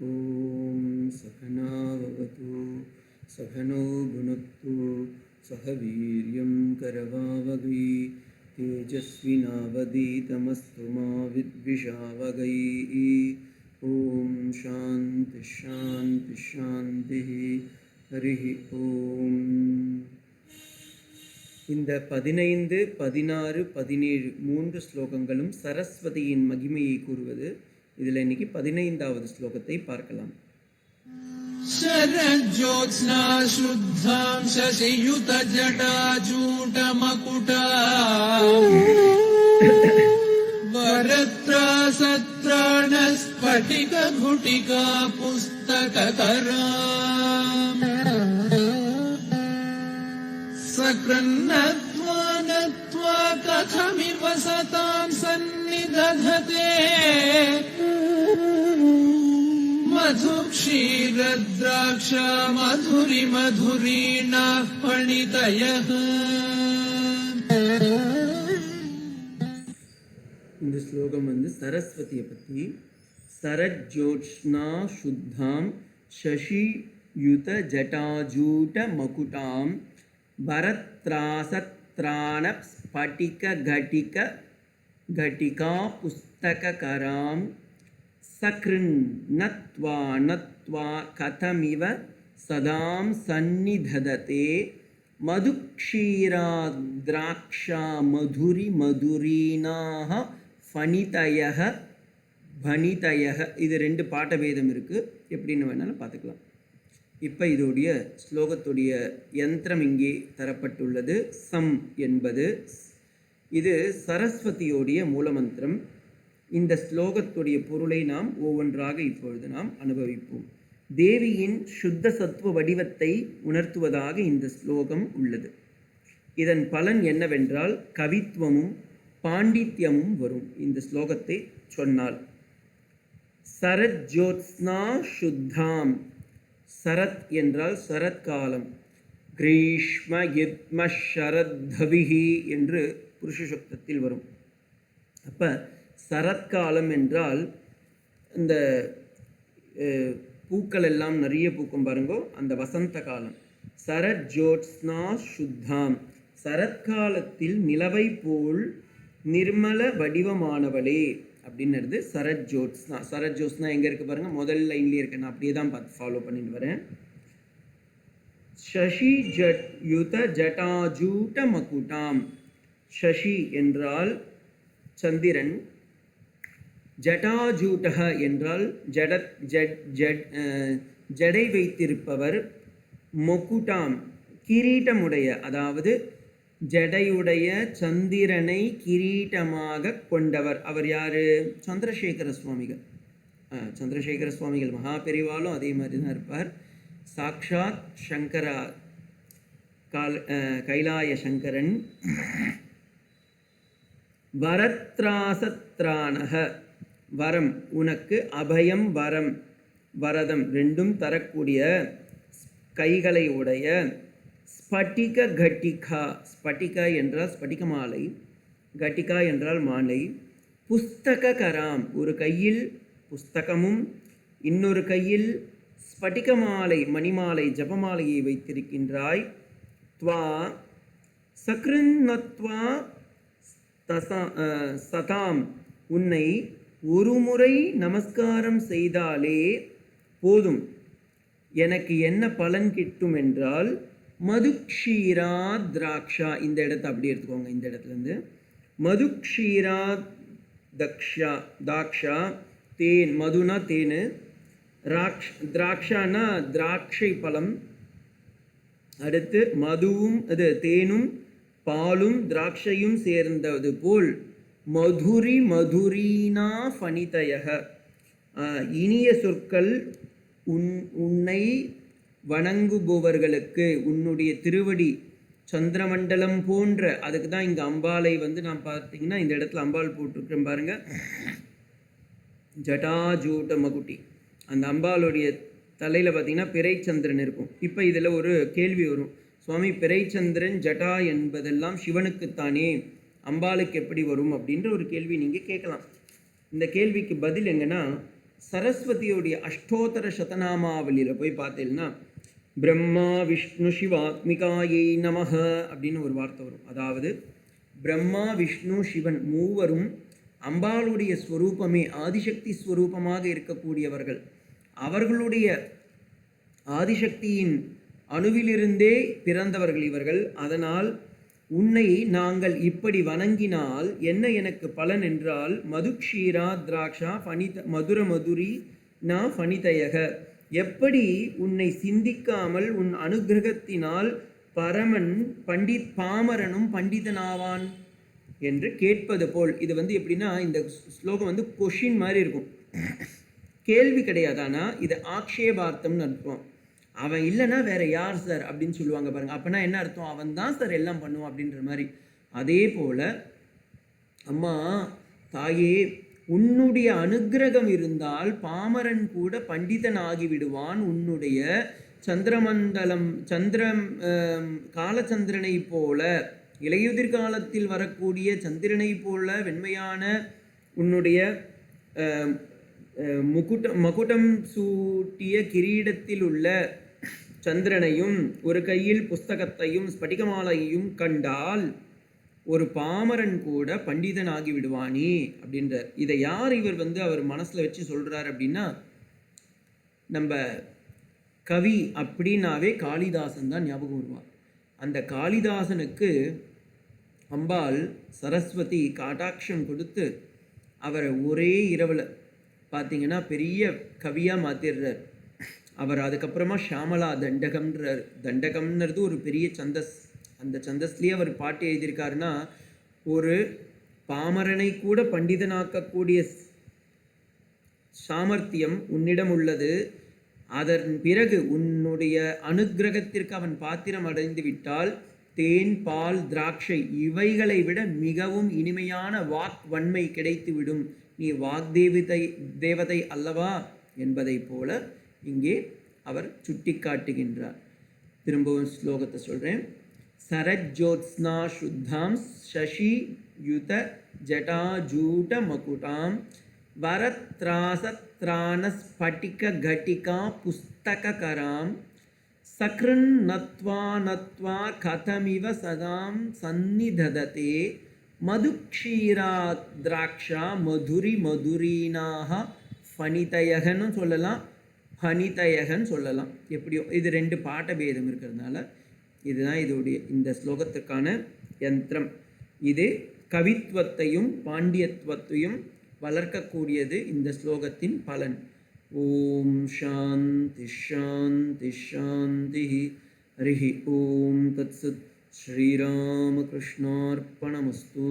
ॐ सहनाववतु सहनौ भुनक्तु सह वीर्यं करवावहै तेजस्विनावधीतमस्तु मा विद्विषावहै। ॐ शान्ति शान्ति शान्तिः। हरिः ॐ। இந்த 15, 16, 17 3 ஸ்லோகங்களும் சரஸ்வதியின் மகிமையை கூறுவது. இதில் இன்னைக்கு 15வது ஸ்லோகத்தை பார்க்கலாம். शरज्योत्स्ना शुद्धां शशियुत जटाजूट मकुटा वरत्रा सत्राण स्फटिक घुटिका पुस्तककरा सकृन्नत्वा नत्वा कथमिव सतां सन्निदधते मधुक्षीरद्राक्षा मधुरी मधुरीणाः पणितयः. இந்த ஸ்லோகம் சரஸ்வதியை பற்றி. சரஜ்யோத்ஸ்னா சுத்தாம் சசியுத ஜட்டாஜூட மகுடாம் பரத்ராசத்ராண ஸ்படிக கடிக கடிகா புஸ்தககராம் சக்ருநத்வா நத்வா கதமிவ சதாம் சந்நிதததே மதுக்ஷீராத்ராக்ஷா மதுரி மதுரீனாஹ ஃபணிதயஹ பணிதயஹ. இது 2 பாட்ட பேதம் இருக்குது, எப்படின்னு வேணாலும் பார்த்துக்கலாம். இப்போ இதோடைய ஸ்லோகத்துடைய யந்திரம் இங்கே தரப்பட்டுள்ளது. சம் என்பது இது சரஸ்வதியோடைய மூலமந்திரம். இந்த ஸ்லோகத்துடைய பொருளை நாம் ஒவ்வொன்றாக இப்பொழுது நாம் அனுபவிப்போம். தேவியின் சுத்த சத்துவ வடிவத்தை உணர்த்துவதாக இந்த ஸ்லோகம் உள்ளது. இதன் பலன் என்னவென்றால் கவித்துவமும் பாண்டித்யமும் வரும் இந்த ஸ்லோகத்தை சொன்னால். சரஜ்யோத்ஸ்னா சுத்தாம். சரத் என்றால் சரத்காலம். கிரீஷ்ம யுத்ம ஷரத்தவிஹி என்று புருஷ சுக்தத்தில் வரும். அப்போ சரத்காலம் என்றால் இந்த பூக்கள் எல்லாம் நிறைய பூக்கும் பாருங்கோ, அந்த வசந்த காலம். சரஜ்யோத்ஸ்னா சுத்தாம். சரத்காலத்தில் நிலவை போல் நிர்மல வடிவமானவளே அப்படின்னுறது சரஜ்யோத்ஸ்னா. சரஜ்யோத்ஸ்னா எங்கே இருக்குது பாருங்கள், முதல் லைன்லேயே இருக்கு. நான் அப்படியே தான் பார்த்து ஃபாலோ பண்ணிட்டு வரேன். சசி யுத ஜட்டாஜூட மகுடாம். சசி என்றால் சந்திரன், ஜட்டாஜூட்டக என்றால் ஜடை வைத்திருப்பவர், மொக்குட்டாம் கிரீட்டமுடைய, அதாவது ஜடையுடைய சந்திரனை கிரீட்டமாக கொண்டவர். அவர் யார்? சந்திரசேகர சுவாமிகள். சந்திரசேகர சுவாமிகள் மகா பெரிவாலும் அதே மாதிரி தான் இருப்பார். சாக்ஷாத் சங்கரா கைலாய சங்கரன். வரத்ராசத்ராணக வரம், உனக்கு அபயம் வரம் வரதம் ரெண்டும் தரக்கூடிய கைகளை உடைய. ஸ்பட்டிக கட்டிகா. ஸ்பட்டிகா என்றால் ஸ்பட்டிக மாலை, கட்டிகா என்றால் மாலை. புஸ்தக கராம், ஒரு கையில் புஸ்தகமும் இன்னொரு கையில் ஸ்பட்டிக மாலை மணிமாலை ஜபமாலையை வைத்திருக்கின்றாய். துவா சக்ருநத்வா சதாம், உன்னை ஒரு முறை நமஸ்காரம் செய்தாலே போதும். எனக்கு என்ன பலன் கிட்டும் என்றால் மதுக்ஷீரா திராட்சா. இந்த இடத்த அப்படி எடுத்துக்கோங்க. இந்த இடத்துலேருந்து மதுக்ஷீரா தாக்ஷா தேன். மதுனா தேன், திராட்சானா திராட்சை பழம். அடுத்து மதுவும் அது தேனும் பாலும் திராட்சையும் சேர்ந்தது போல் மதுரி மதுரீனா ஃபணிதயக. இனிய சொற்கள் உன்னை வணங்குபவர்களுக்கு. உன்னுடைய திருவடி சந்திரமண்டலம் போன்ற, அதுக்கு தான் இங்கே அம்பாலை நான் பார்த்தீங்கன்னா இந்த இடத்துல அம்பாள் போட்டிருக்கிறேன் பாருங்கள், ஜட்டாஜூட்ட மகுட்டி. அந்த அம்பாளுடைய தலையில் பார்த்தீங்கன்னா பிறைச்சந்திரன் இருக்கும். இப்போ இதில் ஒரு கேள்வி வரும், சுவாமி பிறைச்சந்திரன் ஜட்டா என்பதெல்லாம் சிவனுக்குத்தானே, அம்பாளுக்கு எப்படி வரும் அப்படின்ற ஒரு கேள்வி நீங்கள் கேட்கலாம். இந்த கேள்விக்கு பதில் எங்கன்னா, சரஸ்வதியோடைய அஷ்டோத்தர சதநாமாவளியில் போய் பார்த்தீங்கன்னா பிரம்மா விஷ்ணு சிவாத்மிகாயை நமஹ அப்படின்னு ஒரு வார்த்தை வரும். அதாவது பிரம்மா விஷ்ணு சிவன் மூவரும் அம்பாளுடைய ஸ்வரூபமே ஆதிசக்தி ஸ்வரூபமாக இருக்கக்கூடியவர்கள். அவர்களுடைய ஆதிசக்தியின் அணுவிலிருந்தே பிறந்தவர்கள் இவர்கள். அதனால் உன்னை நாங்கள் இப்படி வணங்கினால் என்ன எனக்கு பலன் என்றால் மதுக்ஷீரா திராட்சா மதுர மதுரி நா ஃபணிதயக, எப்படி உன்னை சிந்திக்காமல் உன் அனுகிரகத்தினால் பரமன் பாமரனும் பண்டிதனாவான் என்று கேட்பது போல். இது எப்படின்னா இந்த ஸ்லோகம் கொஷின் மாதிரி இருக்கும், கேள்வி கிடையாது. ஆனால் இது ஆக்ஷேபார்த்தம்னு அர்த்தம். அவன் இல்லைன்னா வேற யார் சார் அப்படின்னு சொல்லுவாங்க பாருங்க. அப்போனா என்ன அர்த்தம்? அவன் தான் சார் எல்லாம் பண்ணுவான் அப்படின்ற மாதிரி. அதே போல அம்மா தாயே, உன்னுடைய அனுகிரகம் இருந்தால் பாமரன் கூட பண்டிதன் ஆகிவிடுவான். உன்னுடைய சந்திரமண்டலம் காலச்சந்திரனை போல, இலையுதிர் காலத்தில் வரக்கூடிய சந்திரனை போல வெண்மையான உன்னுடைய மகுடம் சூட்டிய கிரீடத்தில் உள்ள சந்திரனையும் ஒரு கையில் புஸ்தகத்தையும் ஸ்படிகமாலையையும் கண்டால் ஒரு பாமரன் கூட பண்டிதன் ஆகி விடுவானே அப்படின்றார். இதை யார் இவர் அவர் மனசில் வச்சு சொல்கிறார் அப்படின்னா, நம்ம கவி அப்படின்னாவே காளிதாசன் தான் ஞாபகம் வருவார். அந்த காளிதாசனுக்கு அம்பாள் சரஸ்வதி காட்டாட்சம் கொடுத்து அவரை ஒரே இரவில் பார்த்தீங்கன்னா பெரிய கவியாக மாற்றிடுறார். அவர் அதுக்கப்புறமா ஷாமலா தண்டகம்ன்றது ஒரு பெரிய சந்தஸ். அந்த சந்தஸ்லேயே அவர் பாட்டு எழுதியிருக்காருன்னா, ஒரு பாமரனை கூட பண்டிதனாக்கக்கூடிய சாமர்த்தியம் உன்னிடம் உள்ளது. அதன் பிறகு உன்னுடைய அனுகிரகத்திற்கு அவன் பாத்திரம் அடைந்து விட்டால் தேன் பால் திராட்சை இவைகளை விட மிகவும் இனிமையான வாக் வன்மை கிடைத்துவிடும். நீ தேவதை அல்லவா என்பதை போல இங்கே அவர் சுட்டி காட்டுகின்றார். திரும்பவும் ஸ்லோகத்தை சொல்கிறேன். சரஜோத்ஸ்னா சுத்தாம் சசி யுத ஜட்டாஜூட மகுடாம் வரத்ராசத்ரான ஸ்பட்டிக கட்டிகா புஸ்தகராம் சக்ருன் நத்வா நத்வா கதமிவ சதாம் சந்நிதததே மதுக்ஷீரா திராட்சா மதுரி மதுரீனாக ஃபணிதயகன்னு சொல்லலாம், ஃபணிதயகன்னு சொல்லலாம். எப்படியோ இது ரெண்டு பாட்ட பேதம் இருக்கிறதுனால இதுதான் இதோடைய இந்த ஸ்லோகத்துக்கான யந்திரம். இது கவித்துவத்தையும் பாண்டியத்துவத்தையும் வளர்க்கக்கூடியது இந்த ஸ்லோகத்தின் பலன். ஓம் சாந்தி ஷாந்தி ஷாந்தி. ஹரி ஓம் தத்சத். ஸ்ரீராமகிருஷ்ணார்ப்பணமஸ்து.